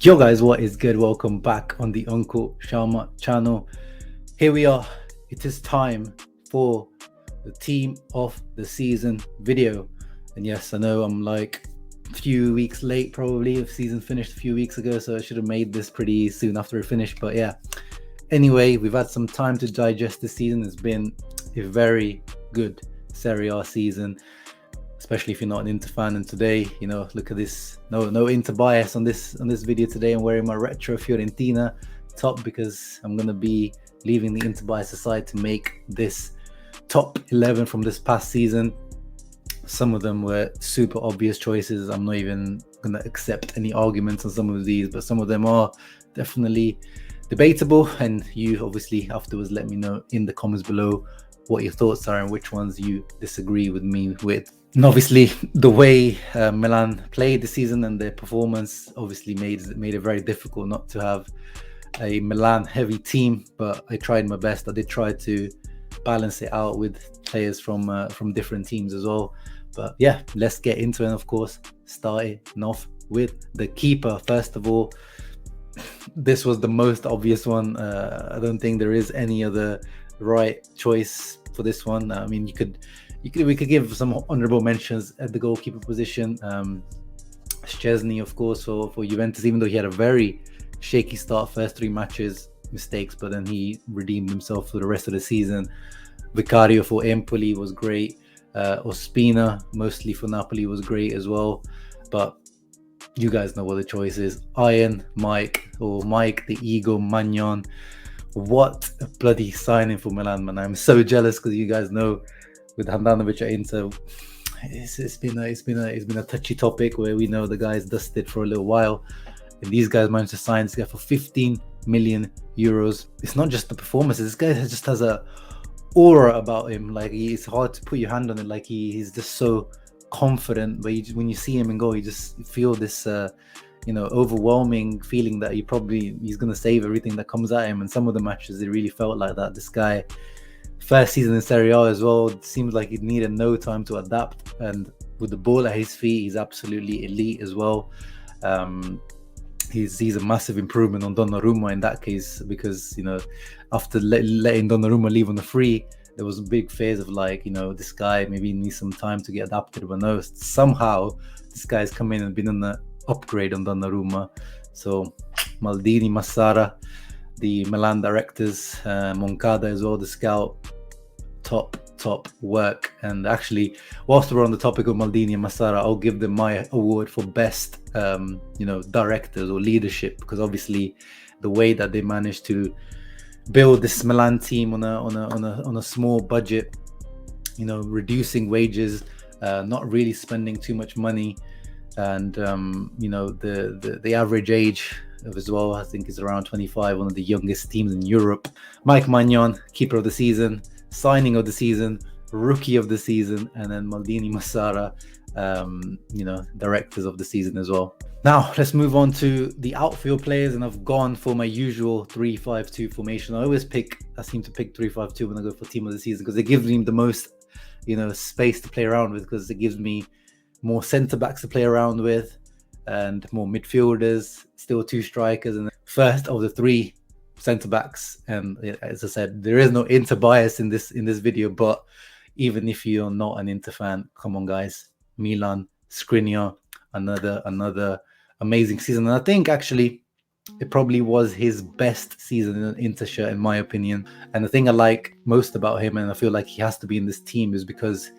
Yo guys, what is good? Welcome back on the Uncle Sharma channel. Here we are. It is time for the team of the season video. And yes, I know I'm like a few weeks late probably. The season finished a few weeks ago, so I should have made this pretty soon after it finished. But yeah, anyway, we've had some time to digest the season. It's been a very good Serie A season, especially if you're not an Inter fan. And today, look at this, no Inter bias on this video today. I'm wearing my retro Fiorentina top because I'm gonna be leaving the Inter bias aside to make this top 11 from this past season. Some of them were super obvious choices. I'm not even gonna accept any arguments on some of these, but some of them are definitely debatable. And you obviously afterwards let me know in the comments below what your thoughts are and which ones you disagree with me with. And obviously the way Milan played the season and their performance obviously made it very difficult not to have a Milan heavy team, but I tried my best. I did try to balance it out with players from different teams as well. But yeah, let's get into it. And of course, starting off with the keeper. First of all, this was the most obvious one. I don't think there is any other right choice for this one. I mean, we could give some honorable mentions at the goalkeeper position. Szczesny, of course, for Juventus, even though he had a very shaky start, first 3 matches, mistakes, but then he redeemed himself for the rest of the season. Vicario for Empoli was great. Ospina, mostly for Napoli, was great as well. But you guys know what the choice is. Iron Mike, or Mike the Ego Magnon. What a bloody signing for Milan, man. I'm so jealous because you guys know with Handanovic at Inter, it's been a touchy topic where we know the guys dusted for a little while, and these guys managed to sign this guy for 15 million euros. It's not just the performances. This guy just has a aura about him. Like, it's hard to put your hand on it. Like, he's just so confident. But when you see him in goal, you just feel this overwhelming feeling that he's going to save everything that comes at him. And some of the matches, it really felt like that. This guy, first season in Serie A as well, it seems like he needed no time to adapt. And with the ball at his feet, he's absolutely elite as well. He's a massive improvement on Donnarumma in that case, because, after letting Donnarumma leave on the free, there was a big phase of this guy maybe needs some time to get adapted. But no, somehow this guy's come in and been on the upgrade on Donnarumma. So Maldini, Massara, the Milan directors, Moncada as well, the scout, top work. And actually, whilst we're on the topic of Maldini and Massara, I'll give them my award for best directors or leadership, because obviously the way that they managed to build this Milan team on a small budget, reducing wages, not really spending too much money, and the average age as well, I think, is around 25, one of the youngest teams in Europe. Mike Magnon, keeper of the season, signing of the season, rookie of the season, and then Maldini, Massara, directors of the season as well. Now let's move on to the outfield players, and I've gone for my usual 3-5-2 formation. I seem to pick 3-5-2 when I go for team of the season, because it gives me the most space to play around with, because it gives me more centre backs to play around with and more midfielders, still 2 strikers, and first of the 3 centre backs. And as I said, there is no Inter bias in this video, but even if you're not an Inter fan, come on guys, Milan, Skriniar, another amazing season. And I think actually it probably was his best season in an Inter shirt, in my opinion. And the thing I like most about him, and I feel like he has to be in this team, is because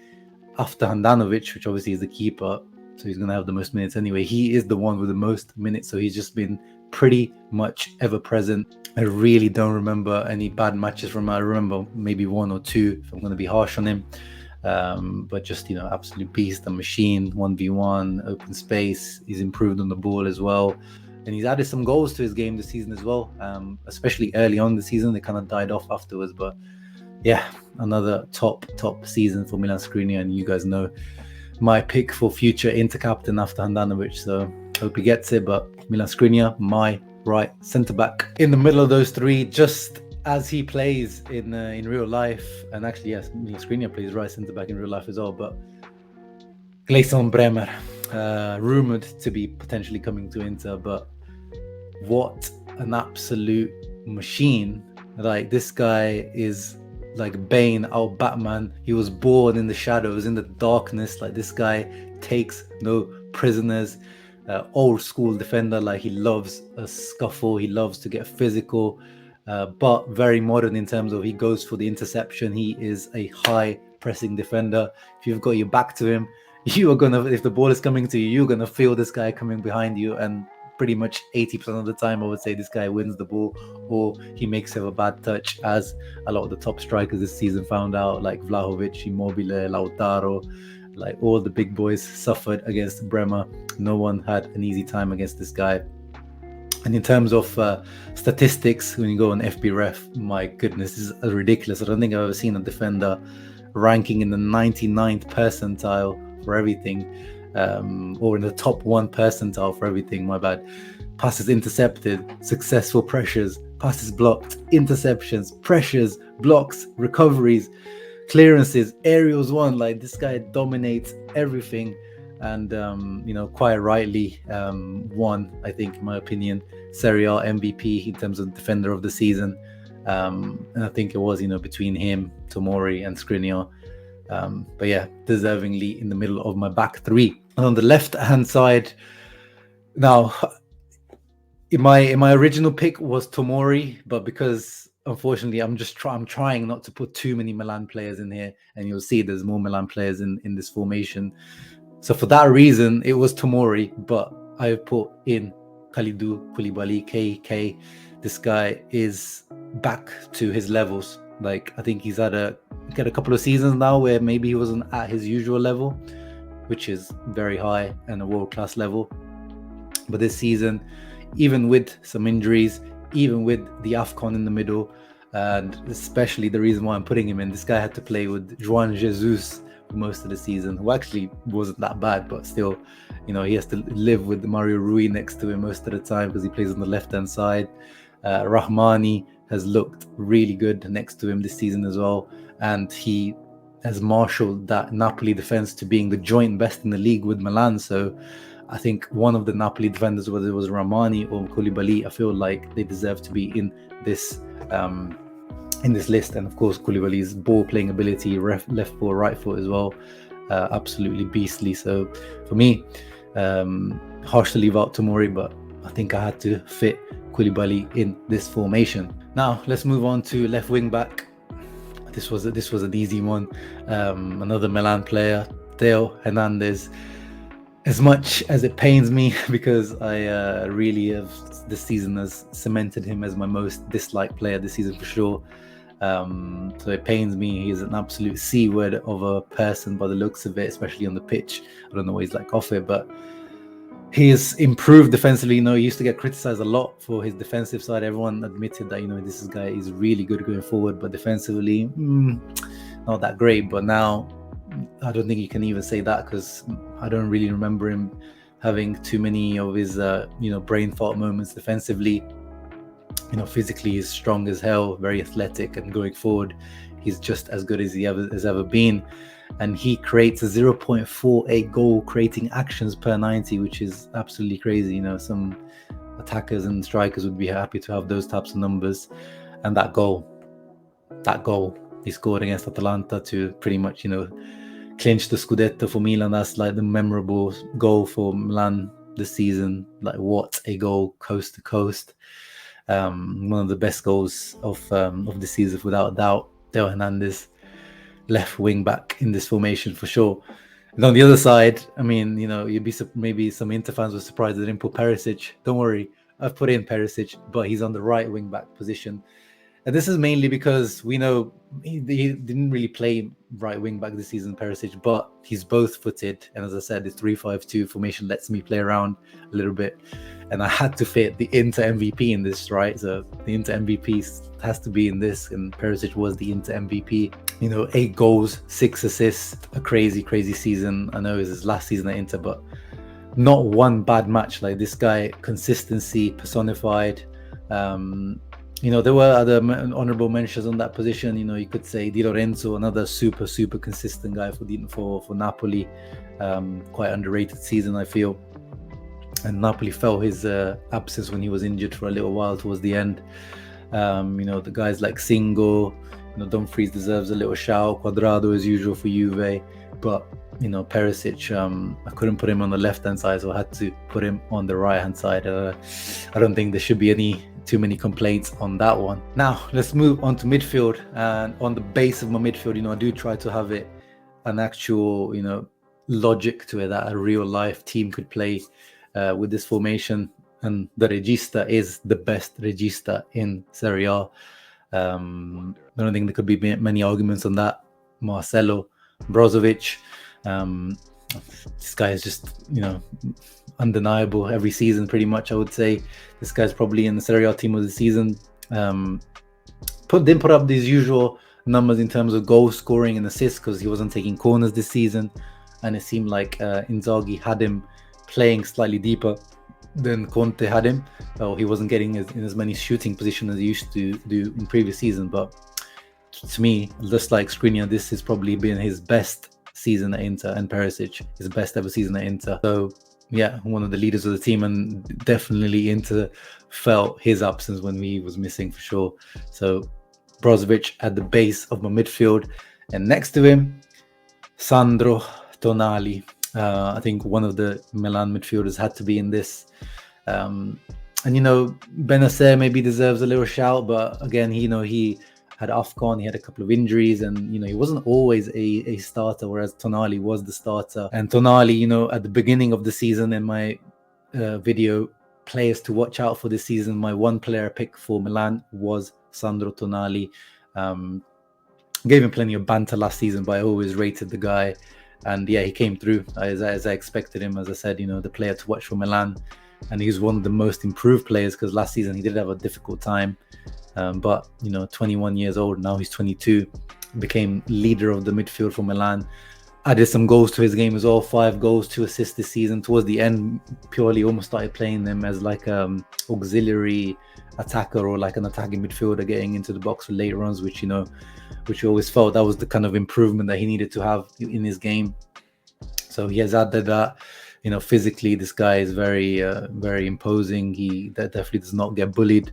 after Handanovic, which obviously is the keeper, so he's going to have the most minutes anyway, he is the one with the most minutes. So he's just been pretty much ever present. I really don't remember any bad matches from him. I remember maybe 1 or 2 if I'm going to be harsh on him. But just, absolute beast, a machine, 1v1, open space. He's improved on the ball as well. And he's added some goals to his game this season as well, especially early on the season. They kind of died off afterwards. But yeah, another top season for Milan Skriniar. And you guys know my pick for future Inter captain after Handanovic. So hope he gets it. But Milan Skriniar, my right centre back. In the middle of those 3, just as he plays in real life, and actually yes, Milan Skriniar plays right centre back in real life as well. But Gleison Bremer, rumoured to be potentially coming to Inter, but what an absolute machine. Like, this guy is like Bane out Batman. He was born in the shadows, in the darkness. Like, this guy takes no prisoners. Old school defender. Like, he loves a scuffle, he loves to get physical, but very modern in terms of he goes for the interception. He is a high pressing defender. If you've got your back to him, you are gonna, if the ball is coming to you, you're gonna feel this guy coming behind you, and pretty much 80% of the time I would say this guy wins the ball, or he makes a bad touch, as a lot of the top strikers this season found out, like Vlahovic, Immobile, Lautaro. Like, all the big boys suffered against Bremer. No one had an easy time against this guy. And in terms of statistics, when you go on FBref, my goodness, this is ridiculous. I don't think I've ever seen a defender ranking in the 99th percentile for everything, or in the top 1 percentile for everything. My bad. Passes intercepted, successful pressures, passes blocked, interceptions, pressures, blocks, recoveries, clearances, aerials won. Like, this guy dominates everything, and quite rightly won, I think, in my opinion, Serie A MVP in terms of defender of the season. And I think it was between him, Tomori, and Skriniar. But yeah, deservingly in the middle of my back three. And on the left hand side, now in my original pick was Tomori, but because unfortunately I'm trying not to put too many Milan players in here, and you'll see there's more Milan players in this formation. So for that reason, it was Tomori, but I put in Kalidou Koulibaly, KK. This guy is back to his levels. Like, I think he's had a couple of seasons now where maybe he wasn't at his usual level, which is very high and a world-class level. But this season, even with some injuries, even with the AFCON in the middle, and especially the reason why I'm putting him in, this guy had to play with João Jesus for most of the season, who actually wasn't that bad, but still, he has to live with Mario Rui next to him most of the time because he plays on the left-hand side. Rahmani has looked really good next to him this season as well, and he has marshaled that Napoli defense to being the joint best in the league with Milan. So I think one of the Napoli defenders, whether it was Rahmani or Koulibaly, I feel like they deserve to be in this list. And of course, Koulibaly's ball playing ability, left foot, right foot as well, absolutely beastly. So for me, harsh to leave out Tomori, but I think I had to fit Koulibaly in this formation. Now let's move on to left wing back. This was an easy one. Another Milan player, Theo Hernandez. As much as it pains me, because I really have, this season has cemented him as my most disliked player this season for sure. So it pains me. He's an absolute C word of a person by the looks of it, especially on the pitch. I don't know what he's like off it, but he has improved defensively. He used to get criticized a lot for his defensive side. Everyone admitted that, this guy is really good going forward, but defensively, not that great. But now, I don't think you can even say that, because I don't really remember him having too many of his, brain fart moments defensively. Physically, he's strong as hell, very athletic, and going forward, he's just as good as he has ever been. And he creates a 0.48 goal creating actions per 90, which is absolutely crazy. Some attackers and strikers would be happy to have those types of numbers. And that goal he scored against Atalanta to pretty much, clinch the Scudetto for Milan. That's like the memorable goal for Milan this season. Like, what a goal, coast to coast. One of the best goals of the season, without a doubt. Theo Hernandez, left wing back in this formation for sure. And on the other side, you'd be, maybe some Inter fans were surprised I didn't put Perisic. Don't worry, I've put in Perisic, but he's on the right wing back position. And this is mainly because we know he didn't really play right wing back this season, Perisic, but he's both footed. And as I said, the 3-5-2 formation lets me play around a little bit. And I had to fit the Inter MVP in this, right? So the Inter MVP has to be in this, and Perisic was the Inter MVP. 8 goals, 6 assists, a crazy, crazy season. I know it was his last season at Inter, but not one bad match. Like, this guy, consistency personified. There were other honorable mentions on that position. You could say Di Lorenzo, another super, super consistent guy for Napoli. Quite underrated season, I feel. and Napoli felt his absence when he was injured for a little while towards the end. The guys like Singo, Dumfries deserves a little shout. Quadrado as usual for Juve, but Perisic, I couldn't put him on the left-hand side, so I had to put him on the right-hand side. I don't think there should be too many complaints on that one. Now let's move on to midfield, and on the base of my midfield, I do try to have it an actual logic to it, that a real life team could play with this formation, and the regista is the best regista in Serie A. I don't think there could be many arguments on that. Marcelo Brozovic, this guy is just undeniable every season pretty much. I would say this guy's probably in the Serie A team of the season. Didn't put up these usual numbers in terms of goal scoring and assists because he wasn't taking corners this season, and it seemed like Inzaghi had him playing slightly deeper than Conte had him. He wasn't getting in as many shooting positions as he used to do in previous season. But to me, just like Skriniar, this has probably been his best season at Inter, and Perisic, his best ever season at Inter. So yeah, one of the leaders of the team, and definitely Inter felt his absence when he was missing for sure. So Brozovic at the base of my midfield, and next to him, Sandro Tonali. I think one of the Milan midfielders had to be in this. And Benacer maybe deserves a little shout, but again, he had AFCON, he had a couple of injuries, and he wasn't always a starter, whereas Tonali was the starter. And Tonali, at the beginning of the season in my video, players to watch out for this season, my one player pick for Milan was Sandro Tonali. Gave him plenty of banter last season, but I always rated the guy. And yeah, he came through as I expected him. As I said, the player to watch for Milan. And he's one of the most improved players, because last season he did have a difficult time. But 21 years old, now he's 22, became leader of the midfield for Milan. Added some goals to his game as well, 5 goals, 2 assists this season. Towards the end, purely almost started playing them as like auxiliary attacker, or like an attacking midfielder getting into the box for late runs, which you always felt that was the kind of improvement that he needed to have in his game. So he has added that. Physically, this guy is very, very imposing. He definitely does not get bullied.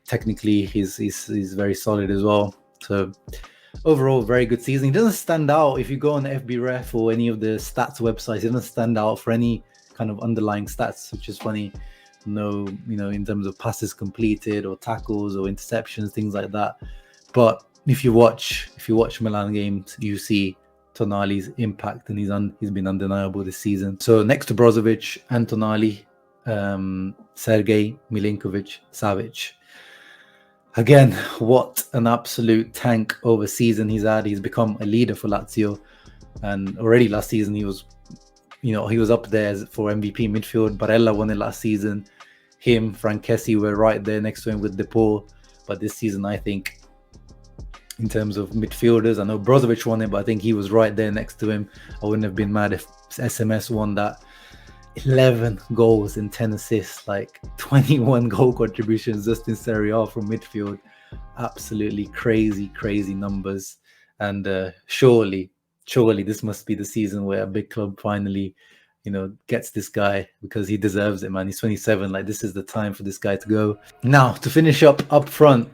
Technically, he's very solid as well. So overall, very good season. He doesn't stand out if you go on the FBref or any of the stats websites. He doesn't stand out for any kind of underlying stats, which is funny. No, in terms of passes completed or tackles or interceptions, things like that. But if you watch Milan games, you see Tonali's impact, and he's been undeniable this season. So next to Brozovic and Tonali, Sergej Milinkovic-Savic. Again, what an absolute tank over season he's had. He's become a leader for Lazio, and already last season he was up there for MVP midfield. Barella won it last season. Him, Frankesi were right there next to him with Depor. But this season, I think, in terms of midfielders, I know Brozovic won it, but I think he was right there next to him. I wouldn't have been mad if SMS won that. 11 goals and 10 assists, like 21 goal contributions just in Serie A from midfield. Absolutely crazy numbers. And surely this must be the season where a big club finally gets this guy, because he deserves it, man. He's 27. Like, this is the time for this guy to go. Now, to finish up front,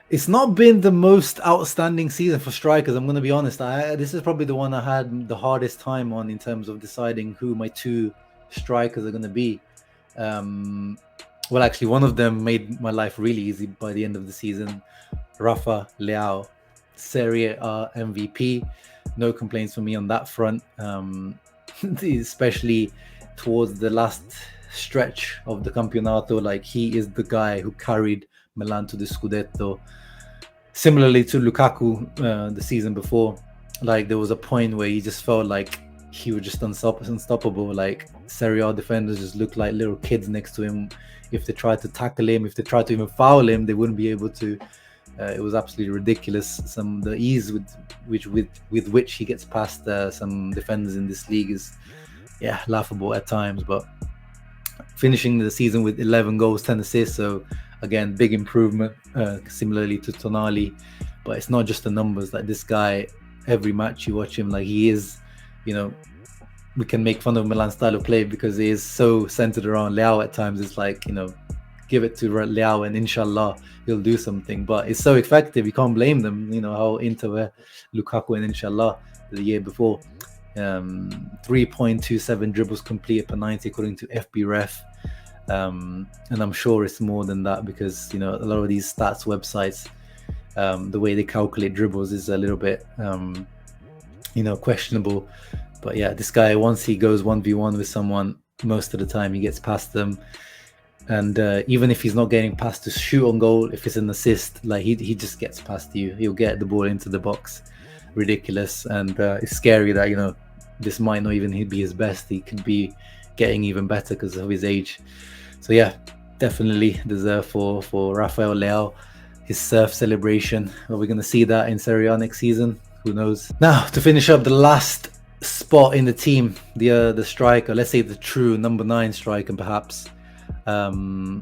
it's not been the most outstanding season for strikers, I'm going to be honest. This is probably the one I had the hardest time on in terms of deciding who my 2 strikers are going to be. Well, actually, one of them made my life really easy by the end of the season. Rafa Leao, Serie A MVP. No complaints from me on that front, especially towards the last stretch of the Campionato. Like, he is the guy who carried Milan to the Scudetto. Similarly to Lukaku the season before, like, there was a point where he just felt like he was just unstoppable. Like, Serie A defenders just looked like little kids next to him. If they tried to tackle him, if they tried to even foul him, they wouldn't be able to. It was absolutely ridiculous. The ease with which he gets past some defenders in this league is, laughable at times. But finishing the season with 11 goals, 10 assists. So again, big improvement, similarly to Tonali. But it's not just the numbers. Like, this guy, every match you watch him, like, he is, we can make fun of Milan's style of play because it is so centered around Leao at times. It's like, give it to Leao and inshallah he'll do something. But it's so effective, you can't blame them. How Inter were Lukaku and inshallah the year before. 3.27 dribbles completed per 90 according to FB Ref. And I'm sure it's more than that because, a lot of these stats websites, the way they calculate dribbles is a little bit, questionable. But yeah, this guy, once he goes 1v1 with someone, most of the time he gets past them. And even if he's not getting past to shoot on goal, if it's an assist, like he just gets past you. He'll get the ball into the box. Ridiculous. And it's scary that, this might not even be his best. He could be getting even better because of his age. So yeah, definitely deserve for Rafael Leao. His surf celebration. Are we going to see that in Serie A next season? Who knows? Now, to finish up the last spot in the team, the striker, let's say the true number 9 striker perhaps. I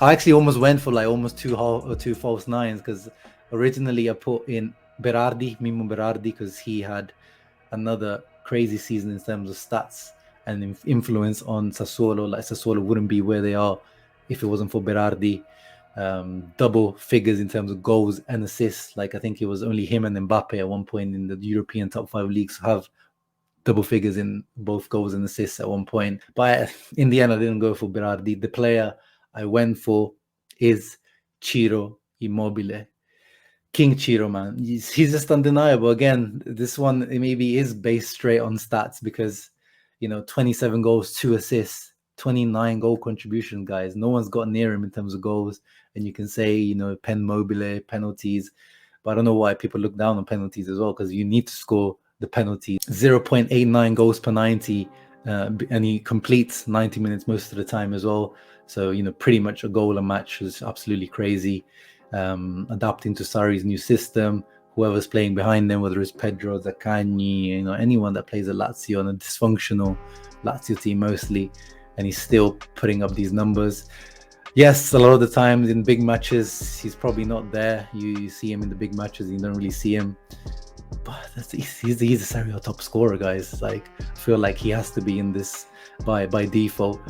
actually almost went for almost two false nines because originally I put in Mimo Berardi because he had another crazy season in terms of stats and influence on Sassuolo. Like Sassuolo wouldn't be where they are if it wasn't for Berardi. Double figures in terms of goals and assists. Like I think it was only him and Mbappe at one point in the European top 5 leagues have double figures in both goals and assists at one point. But in the end, I didn't go for Berardi. The player I went for is Ciro Immobile. King Ciro, man. He's just undeniable. Again, this one maybe is based straight on stats because, 27 goals, 2 assists, 29 goal contribution, guys. No one's got near him in terms of goals. And you can say, pen mobile, penalties. But I don't know why people look down on penalties as well because you need to score the penalty. 0.89 goals per 90 and he completes 90 minutes most of the time as well. So, pretty much a goal a match is absolutely crazy. Adapting to Sarri's new system, whoever's playing behind them, whether it's Pedro, Zaccagni, anyone that plays at Lazio on a dysfunctional Lazio team mostly, and he's still putting up these numbers. Yes, a lot of the times in big matches, he's probably not there. You see him in the big matches, you don't really see him. But he's a Serie A top scorer, guys. Like, I feel like he has to be in this by default.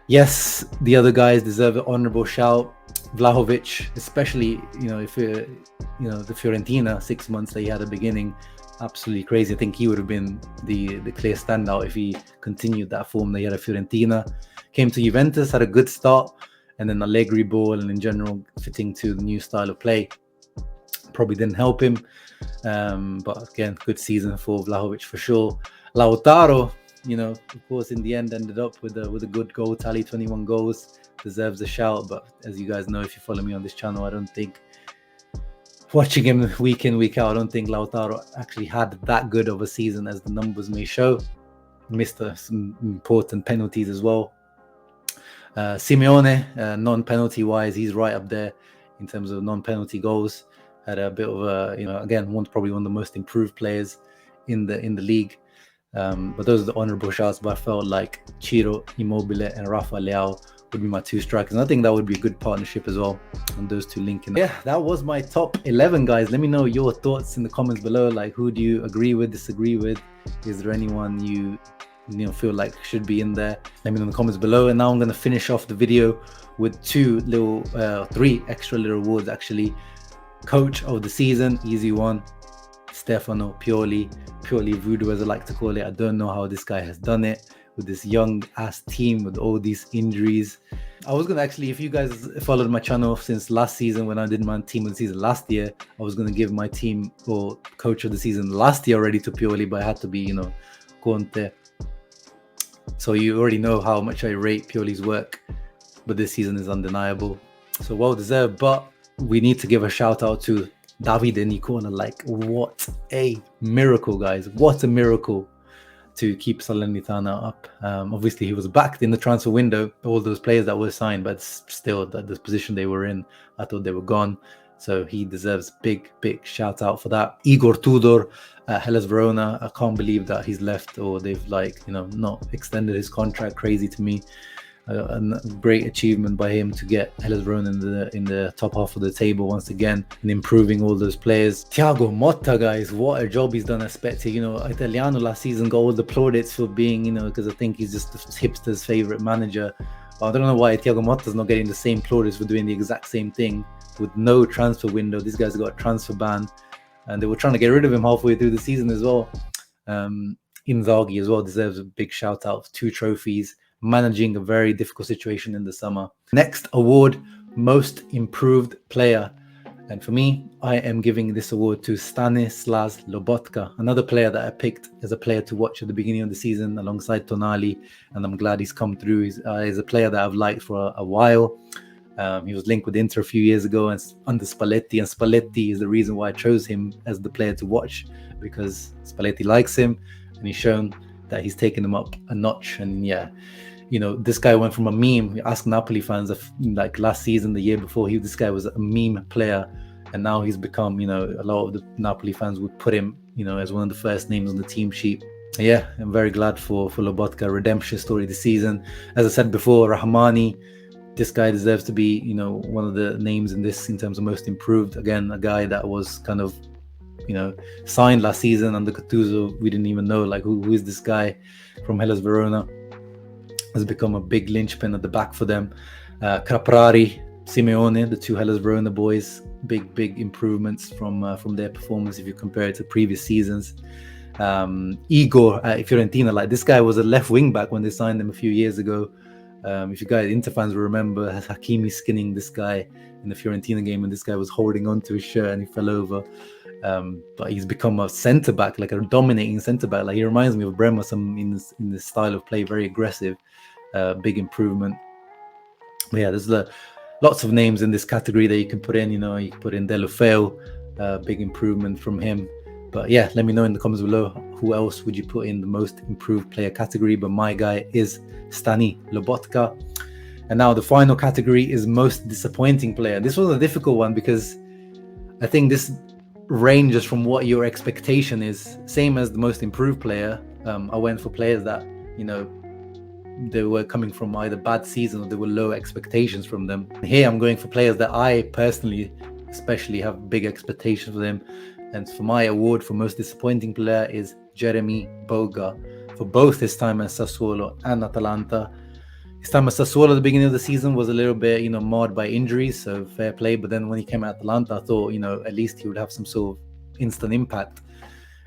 Yes, the other guys deserve an honourable shout. Vlahovic, especially, if the Fiorentina 6 months that he had at the beginning, absolutely crazy. I think he would have been the clear standout if he continued that form that he had at Fiorentina. Came to Juventus, had a good start, and then Allegri ball and in general fitting to the new style of play probably didn't help him. But again, good season for Vlahovic for sure. Lautaro, of course, in the end ended up with a good goal tally, 21 goals. Deserves a shout, but as you guys know, if you follow me on this channel, I don't think, watching him week in, week out, I don't think Lautaro actually had that good of a season as the numbers may show. Missed some important penalties as well. Simeone, non-penalty wise, he's right up there in terms of non-penalty goals. Had a bit of a, again, probably one of the most improved players in the league. But those are the honourable shouts. But I felt like Ciro Immobile and Rafa Leao would be my 2 strikers. And I think that would be a good partnership as well. And those 2 linking. Yeah, that was my top 11, guys. Let me know your thoughts in the comments below. Like, who do you agree with, disagree with? Is there anyone you feel like should be in there? Let me know in the comments below. And now I'm going to finish off the video with 3 extra little awards actually. Coach of the season, easy one. Stefano Pioli voodoo, as I like to call it. I don't know how this guy has done it with this young ass team with all these injuries. I was gonna actually, if you guys followed my channel since last season when I did my team of the season last year, I was gonna give my team or coach of the season last year already to Pioli, but I had to be, Conte. So you already know how much I rate Pioli's work, but this season is undeniable. So well deserved, but we need to give a shout out to Davide Nicola. Like, what a miracle, guys. What a miracle to keep Salernitana up. Obviously, he was backed in the transfer window, all those players that were signed, but still, the position they were in, I thought they were gone. So he deserves big shout out for that. Igor Tudor, Hellas Verona. I can't believe that he's left, or they've not extended his contract. Crazy to me. a great achievement by him to get Hellas Verona in the top half of the table once again and improving all those players. Thiago Motta, guys, what a job he's done at Spezia. You know, Italiano last season got all the plaudits for being, you know, because I think he's just the hipster's favorite manager. I don't know why Thiago Motta's not getting the same plaudits for doing the exact same thing with no transfer window. These guys got a transfer ban, and they were trying to get rid of him halfway through the season as well. Inzaghi as well deserves a big shout out. 2 trophies, managing a very difficult situation in the summer. Next award, most improved player. And for me, I am giving this award to Stanislas Lobotka, another player that I picked as a player to watch at the beginning of the season alongside Tonali, and I'm glad he's come through. He's a player that I've liked for a while. He was linked with Inter a few years ago and under Spalletti, and Spalletti is the reason why I chose him as the player to watch, because Spalletti likes him and he's shown that he's taken him up a notch. And yeah, you know, this guy went from a meme. Ask Napoli fans of like last season, the year before, this guy was a meme player, and now he's become, you know, a lot of the Napoli fans would put him, you know, as one of the first names on the team sheet. Yeah, I'm very glad for Lobotka. Redemption story this season. As I said before, Rahmani, this guy deserves to be, you know, one of the names in this in terms of most improved. Again, a guy that was kind of, you know, signed last season under Gattuso. We didn't even know, like, who is this guy from Hellas Verona. Has become a big linchpin at the back for them. Caprari, Simeone, the 2 Hellas Verona boys, big improvements from their performance if you compare it to previous seasons. Igor at Fiorentina, like, this guy was a left wing back when they signed him a few years ago. If you guys, Inter fans, will remember Hakimi skinning this guy in the Fiorentina game, and this guy was holding onto his shirt and he fell over. But he's become a centre back, like a dominating centre back. Like, he reminds me of Bremer in this style of play, very aggressive. Big improvement. But yeah, there's lots of names in this category that you can put in. You know, you can put in Deulofeu, big improvement from him. But yeah, let me know in the comments below, who else would you put in the most improved player category? But my guy is Stani Lobotka. And now the final category is most disappointing player. This was a difficult one because I think this ranges from what your expectation is. Same as the most improved player. I went for players that, you know, they were coming from either bad season or there were low expectations from them. Here I'm going for players that I personally especially have big expectations for them. And for my award for most disappointing player is Jeremy Boga, for both his time at Sassuolo and Atalanta. His time at Sassuolo at the beginning of the season was a little bit, you know, marred by injuries, so fair play. But then when he came at Atalanta, I thought, you know, at least he would have some sort of instant impact.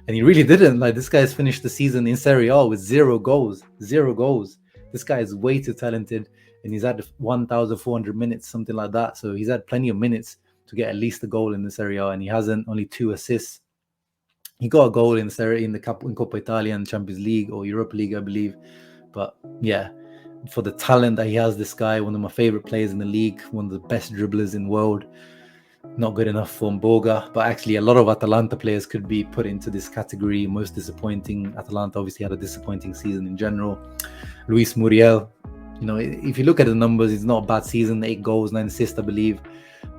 And he really didn't. Like, this guy's finished the season in Serie A with 0 goals. 0 goals. This guy is way too talented, and he's had 1,400 minutes, something like that. So he's had plenty of minutes to get at least a goal in the Serie A, and he hasn't. Only 2 assists. He got a goal in Serie in Coppa Italia and Champions League or Europa League, I believe. But yeah, for the talent that he has, this guy, one of my favorite players in the league, one of the best dribblers in the world, not good enough for Boga. But actually, a lot of Atalanta players could be put into this category. Most disappointing. Atalanta obviously had a disappointing season in general. Luis Muriel, you know, if you look at the numbers, it's not a bad season. 8 goals, 9 assists, I believe,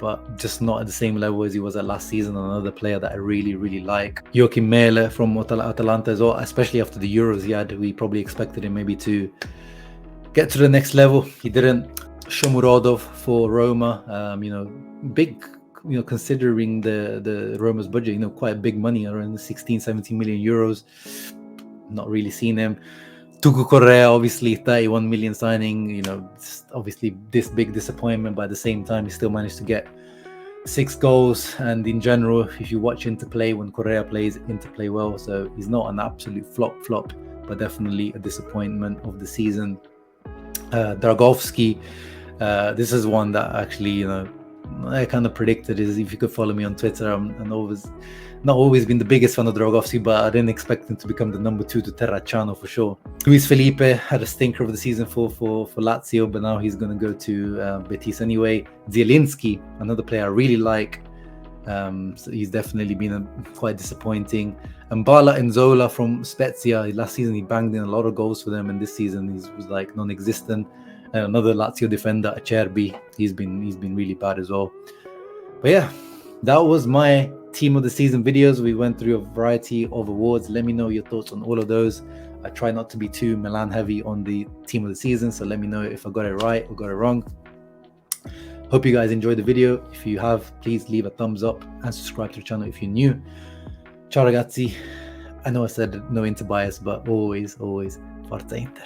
but just not at the same level as he was at last season. Another player that I really like. Joachim Mele from Atalanta as well, especially after the Euros he had. We probably expected him maybe to get to the next level. He didn't. Shomurodov for Roma, you know, big, you know, considering the Roma's budget, you know, quite big money, around 16-17 million euros. Not really seen him. Tucu Correa, obviously 31 million signing, you know, obviously this big disappointment, but at the same time he still managed to get 6 goals. And in general, if you watch Inter play, when Correa plays, Inter play well. So he's not an absolute flop, but definitely a disappointment of the season. Dragovski, this is one that actually, you know, I kind of predicted. Is, if you could follow me on Twitter, I'm not always been the biggest fan of Dragovski, but I didn't expect him to become the number 2 to Terracciano for sure. Luis Felipe had a stinker of the season for Lazio, but now he's going to go to Betis anyway. Zielinski, another player I really like. So he's definitely been quite disappointing. And Bala Nzola from Spezia, last season he banged in a lot of goals for them, and this season he was like non-existent. And another Lazio defender, Acerbi, he's been really bad as well. But yeah, that was my team of the season videos. We went through a variety of awards. Let me know your thoughts on all of those. I try not to be too Milan heavy on the team of the season, so let me know if I got it right or got it wrong. Hope you guys enjoyed the video. If you have, please leave a thumbs up and subscribe to the channel if you're new. Ciao ragazzi. I know I said no Inter bias, but always Forza Inter.